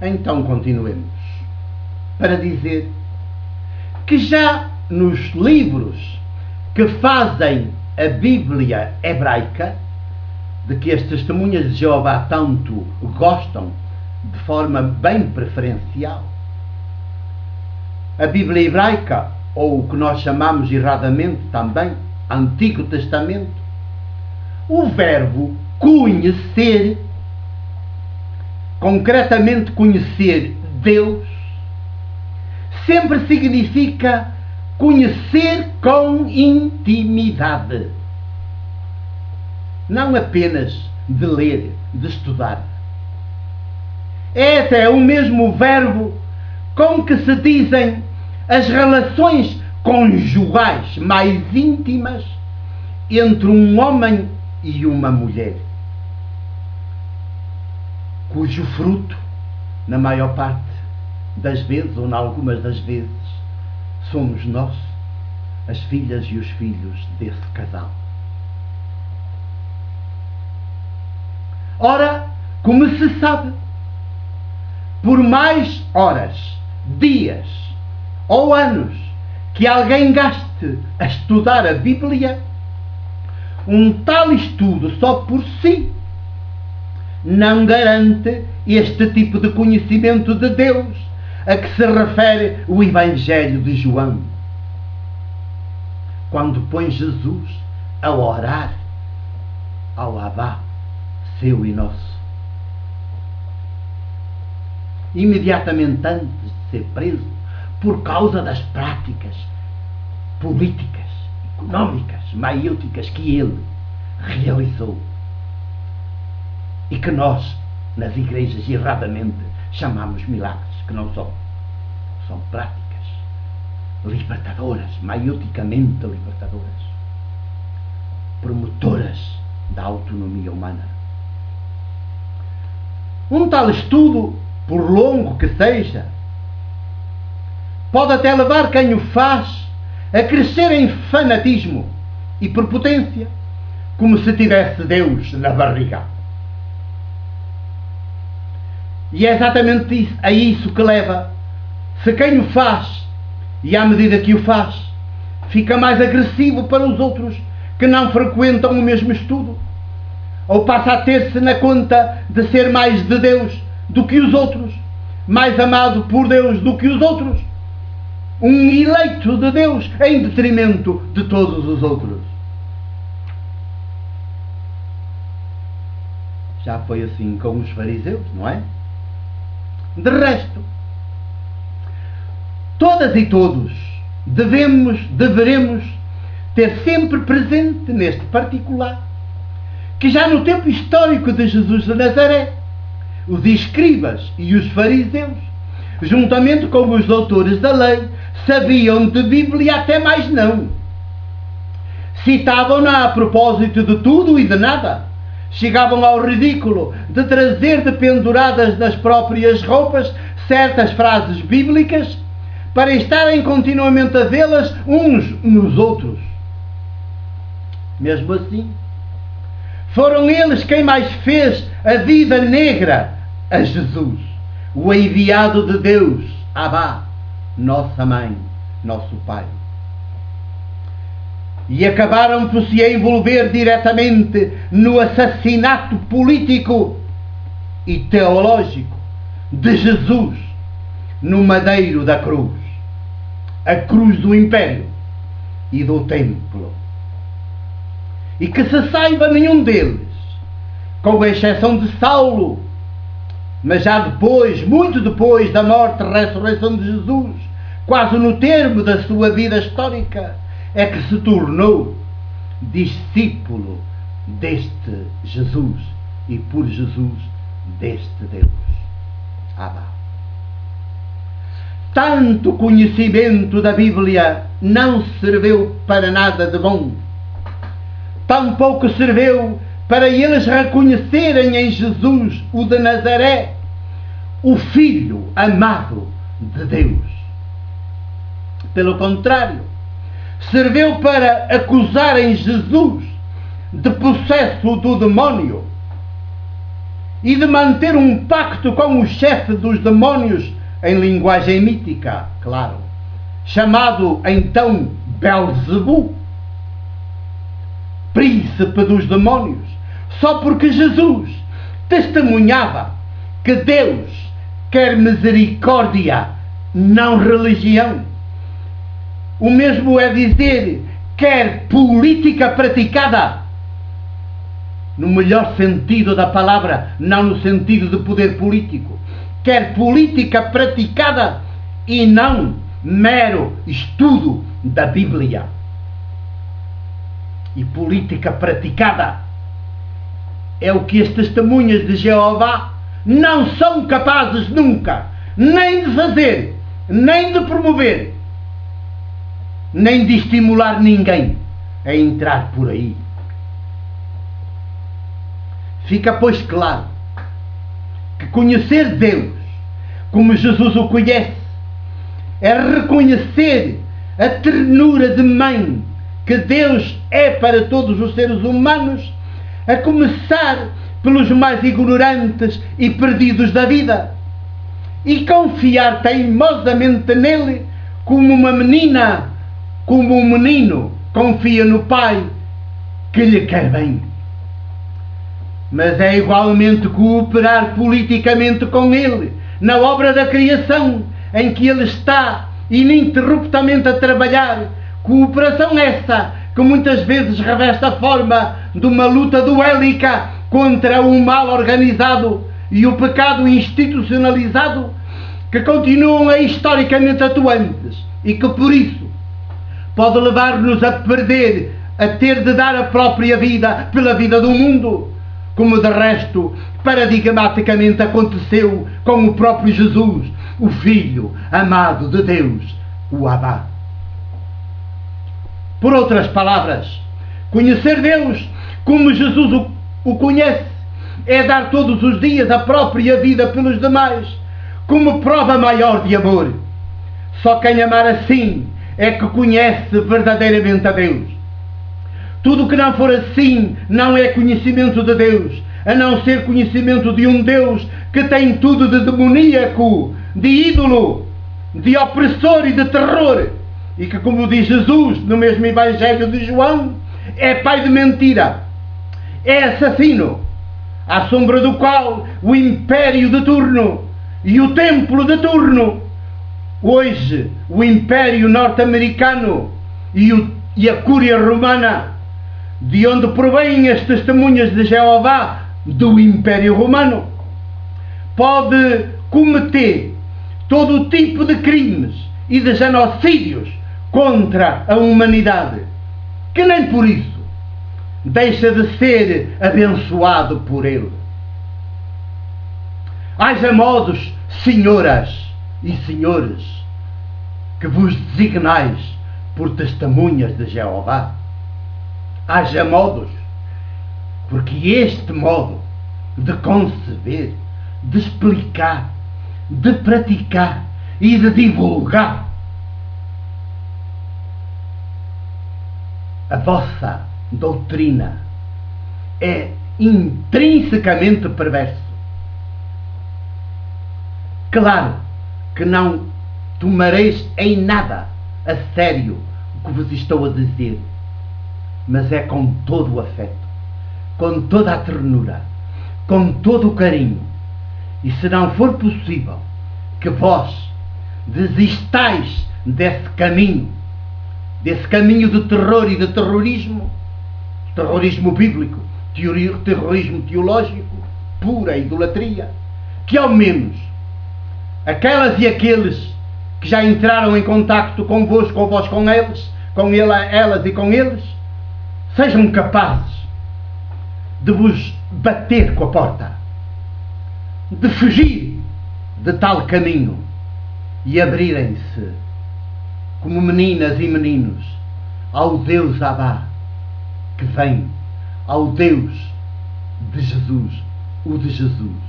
Então continuemos para dizer que já nos livros que fazem a Bíblia hebraica, de que as testemunhas de Jeová tanto gostam de forma bem preferencial, a Bíblia hebraica, ou o que nós chamamos erradamente também Antigo Testamento, o verbo conhecer, concretamente conhecer Deus, sempre significa conhecer com intimidade. Não apenas de ler, de estudar. É até o mesmo verbo com que se dizem as relações conjugais mais íntimas entre um homem e uma mulher, cujo fruto, na maior parte das vezes, ou em algumas das vezes, somos nós, as filhas e os filhos desse casal. Ora, como se sabe, por mais horas, dias ou anos que alguém gaste a estudar a Bíblia, um tal estudo só por si não garante este tipo de conhecimento de Deus a que se refere o Evangelho de João, quando põe Jesus a orar ao Abá, seu e nosso. Imediatamente antes de ser preso por causa das práticas políticas, económicas, maiúticas que ele realizou e que nós, nas igrejas, erradamente chamamos milagres, que não são. São práticas libertadoras, maiuticamente libertadoras, promotoras da autonomia humana. Um tal estudo, por longo que seja, pode até levar quem o faz a crescer em fanatismo e prepotência, como se tivesse Deus na barriga. E é exatamente isso, a isso que leva, se quem o faz, e à medida que o faz, fica mais agressivo para os outros que não frequentam o mesmo estudo, ou passa a ter-se na conta de ser mais de Deus do que os outros, mais amado por Deus do que os outros, um eleito de Deus em detrimento de todos os outros. Já foi assim com os fariseus, não é? De resto, todas e todos deveremos ter sempre presente neste particular que já no tempo histórico de Jesus de Nazaré, os escribas e os fariseus, juntamente com os doutores da lei, sabiam de Bíblia até mais não. Citavam-na a propósito de tudo e de nada. Chegavam ao ridículo de trazer dependuradas nas próprias roupas certas frases bíblicas para estarem continuamente a vê-las uns nos outros. Mesmo assim, foram eles quem mais fez a vida negra a Jesus, o enviado de Deus, Abá, nossa mãe, nosso Pai. E acabaram por se envolver diretamente no assassinato político e teológico de Jesus no madeiro da cruz, a cruz do Império e do Templo. E que se saiba, nenhum deles, com exceção de Saulo, mas já depois, muito depois da morte e ressurreição de Jesus, quase no termo da sua vida histórica, é que se tornou discípulo deste Jesus e por Jesus deste Deus. Abá. Tanto conhecimento da Bíblia não serviu para nada de bom. Tampouco serviu para eles reconhecerem em Jesus, o de Nazaré, o Filho amado de Deus. Pelo contrário, serviu para acusarem Jesus de possesso do demónio e de manter um pacto com o chefe dos demónios, em linguagem mítica, claro, chamado então Belzebu, príncipe dos demónios, só porque Jesus testemunhava que Deus quer misericórdia, não religião. O mesmo é dizer, quer política praticada, no melhor sentido da palavra, não no sentido de poder político. Quer política praticada e não mero estudo da Bíblia. E política praticada é o que as testemunhas de Jeová não são capazes nunca, nem de fazer, nem de promover, nem de estimular ninguém a entrar por aí. Fica, pois, claro que conhecer Deus como Jesus o conhece é reconhecer a ternura de mãe que Deus é para todos os seres humanos, a começar pelos mais ignorantes e perdidos da vida, e confiar teimosamente nele como uma menina, como um menino confia no pai que lhe quer bem. Mas é igualmente cooperar politicamente com ele na obra da criação, em que ele está ininterruptamente a trabalhar. Cooperação essa que muitas vezes reveste a forma de uma luta duélica contra o mal organizado e o pecado institucionalizado, que continuam historicamente atuantes e que por isso pode levar-nos a perder, a ter de dar a própria vida pela vida do mundo, como de resto paradigmaticamente aconteceu com o próprio Jesus, o Filho amado de Deus, o Abba. Por outras palavras, conhecer Deus como Jesus o conhece é dar todos os dias a própria vida pelos demais, como prova maior de amor. Só quem amar assim é que conhece verdadeiramente a Deus. Tudo que não for assim não é conhecimento de Deus, a não ser conhecimento de um Deus que tem tudo de demoníaco, de ídolo, de opressor e de terror, e que, como diz Jesus no mesmo Evangelho de João, é pai de mentira, é assassino, à sombra do qual o império de turno e o templo de turno, hoje o império norte-americano e a Cúria romana, de onde provêm as testemunhas de Jeová do Império Romano, pode cometer todo o tipo de crimes e de genocídios contra a humanidade, que nem por isso deixa de ser abençoado por ele. Haja modos, senhoras e senhores, que vos designais por testemunhas de Jeová. Haja modos, porque este modo de conceber, de explicar, de praticar e de divulgar a vossa doutrina é intrinsecamente perverso. Claro que não tomareis em nada a sério o que vos estou a dizer, mas é com todo o afeto, com toda a ternura, com todo o carinho, e se não for possível que vós desistais desse caminho de terror e de terrorismo, terrorismo bíblico, terrorismo teológico, pura idolatria, que ao menos aquelas e aqueles que já entraram em contacto convosco, ou vós com eles, com elas e com eles, sejam capazes de vos bater com a porta, de fugir de tal caminho e abrirem-se como meninas e meninos ao Deus Abba, que vem, ao Deus de Jesus, o de Jesus,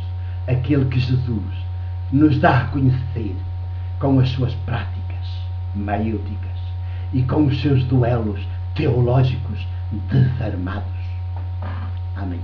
aquele que Jesus nos dá a conhecer com as suas práticas maêuticas e com os seus duelos teológicos desarmados. Amém.